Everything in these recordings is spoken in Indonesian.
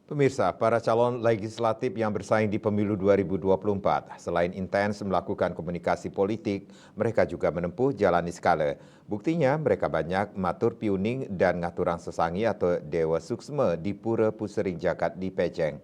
Pemirsa, para calon legislatif yang bersaing di pemilu 2024, selain intens melakukan komunikasi politik, mereka juga menempuh jalan iskala. Buktinya, mereka banyak matur piuning dan ngaturang sesangi atau dewa suksma di Pura Pusering Jagat di Pejeng.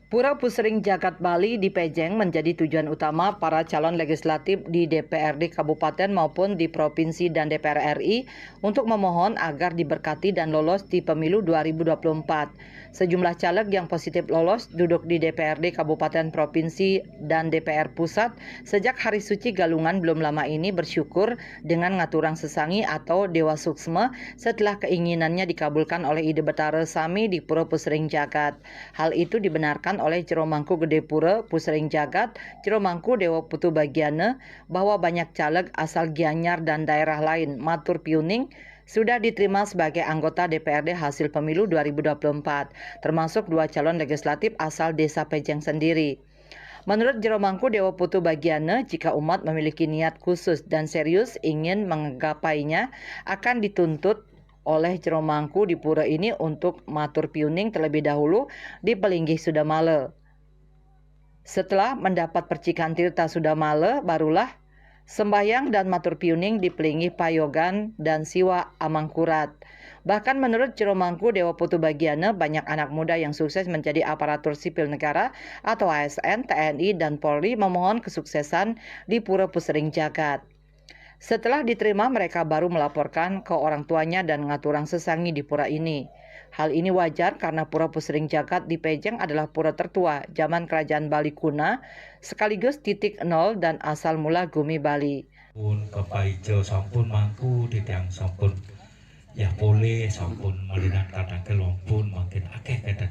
Pura Pusering Jagat Bali di Pejeng menjadi tujuan utama para calon legislatif di DPRD Kabupaten maupun di Provinsi dan DPR RI untuk memohon agar diberkati dan lolos di pemilu 2024. Sejumlah caleg yang positif lolos duduk di DPRD Kabupaten Provinsi dan DPR Pusat sejak hari suci Galungan belum lama ini bersyukur dengan ngaturang sesangi atau Dewa Suksma setelah keinginannya dikabulkan oleh Ide Betara Sami di Pura Pusering Jagat. Hal itu dibenarkan oleh Jero Mangku Gede Pura Pusering Jagat, Jero Mangku Dewa Putu Bagiana, bahwa banyak caleg asal Gianyar dan daerah lain matur piuning sudah diterima sebagai anggota DPRD hasil pemilu 2024, termasuk 2 calon legislatif asal Desa Pejeng sendiri. Menurut Jero Mangku Dewa Putu Bagiana, jika umat memiliki niat khusus dan serius ingin menggapainya, akan dituntut oleh Jero Mangku di pura ini untuk matur piuning terlebih dahulu di Pelinggih Sudamala. Setelah mendapat percikan tirta Sudamala, barulah sembahyang dan matur piuning di Pelinggih Payogan dan Siwa Amangkurat. Bahkan menurut Jero Mangku Dewa Putu Bagiana, banyak anak muda yang sukses menjadi aparatur sipil negara atau ASN, TNI, dan Polri memohon kesuksesan di Pura Pusering Jagat. Setelah diterima, mereka baru melaporkan ke orang tuanya dan ngaturang sesangi di pura ini. Hal ini wajar karena Pura Pusering Jagat di Pejeng adalah pura tertua zaman Kerajaan Bali kuna, sekaligus titik nol dan asal mula Gumi Bali. Pun kepaijo sampun mangku titiang sampun ya boleh sampun malinan kadang kelompun makin akeh kedan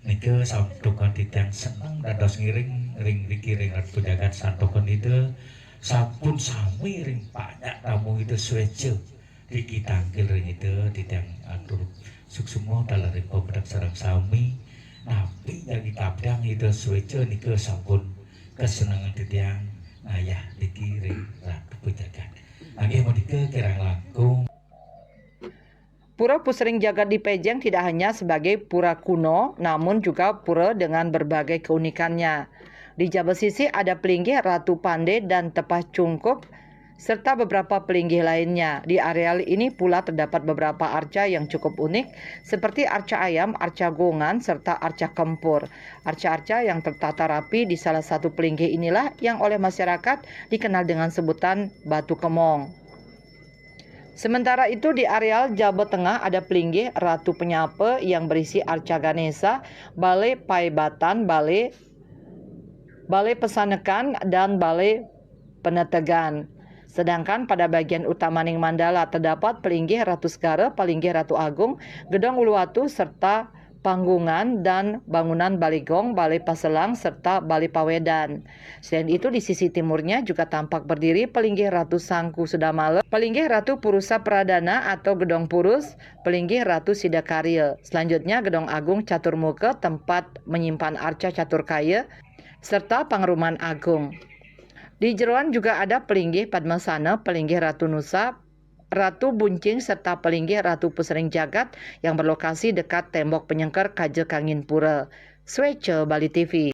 nike sampun titiang seneng dados ngiring ring dikiring atu jagat santokan itu sampun sami ring banyak tamu itu swece dikitangkil ring itu titiang atur suksuma dalari pebedak sarang sami nabi yang ditabdang itu swece nike sampun kesenangan titiang ayah dikiring ratu pejagat lagi mau dikekirang langkung. Pura Pusering Jagat di Pejeng tidak hanya sebagai pura kuno, namun juga pura dengan berbagai keunikannya. Di Jabesisi ada Pelinggih Ratu Pande dan Tepah Cungkup, serta beberapa pelinggih lainnya. Di areal ini pula terdapat beberapa arca yang cukup unik, seperti arca ayam, arca gongan, serta arca kempur. Arca-arca yang tertata rapi di salah satu pelinggih inilah yang oleh masyarakat dikenal dengan sebutan Batu Kemong. Sementara itu di areal Jawa Tengah ada Pelinggih Ratu Penyapa yang berisi arca Ganesha, Balai Paibatan, Balai Pesanekan, dan Balai Penetegan. Sedangkan pada bagian utama Ning Mandala terdapat Pelinggih Ratu Segara, Pelinggih Ratu Agung, Gedong Uluwatu, serta Panggungan dan bangunan Baligong, Balai Paselang, serta Balai Pawedan. Selain itu di sisi timurnya juga tampak berdiri Pelinggih Ratu Sangku Sudamala, Pelinggih Ratu Purusa Pradana atau Gedong Purus, Pelinggih Ratu Sidakarya. Selanjutnya Gedong Agung Caturmuka, tempat menyimpan arca Caturkaya, serta Pangruman Agung. Di jeroan juga ada Pelinggih Padmasana, Pelinggih Ratu Nusa, Ratu Buncing, serta Pelinggih Ratu Pusering Jagat yang berlokasi dekat tembok penyengker Kaje Kangin Pura. Swece Bali TV.